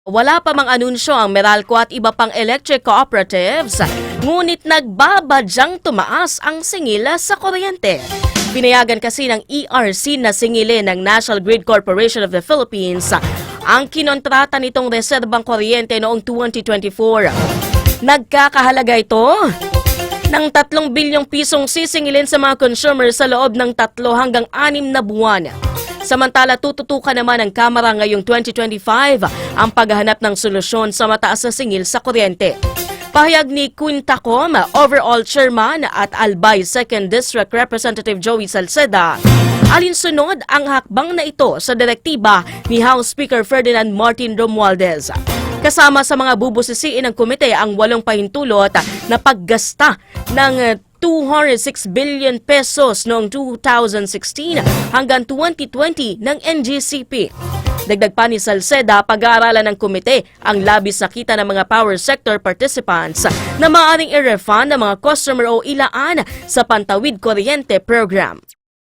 Wala pa mang anunsyo ang Meralco at iba pang electric cooperatives, ngunit nagbabadyang tumaas ang singil sa kuryente. Pinayagan kasi ng ERC na singilin ng National Grid Corporation of the Philippines ang kinontrata nitong reserbang kuryente noong 2024. Nagkakahalaga ito ng 3 bilyong pisong sisingilin sa mga consumers sa loob ng 3 hanggang 6 na buwan. Samantala, tututukan naman ng Kamara ngayong 2025 ang paghahanap ng solusyon sa mataas na singil sa kuryente. Pahayag ni Quintacom, overall chairman at Albay 2nd District Representative Joey Salceda, alinsunod ang hakbang na ito sa direktiba ni House Speaker Ferdinand Martin Romualdez. Kasama sa mga bubusisiin ng komite ang 8 pahintulot na paggasta ng 206 billion pesos noong 2016 hanggang 2020 ng NGCP. Dagdag pa ni Salceda, pag-aaralan ng komite ang labis na kita ng mga power sector participants na maaaring i-refund ng mga customer o ilaan sa Pantawid Kuryente Program.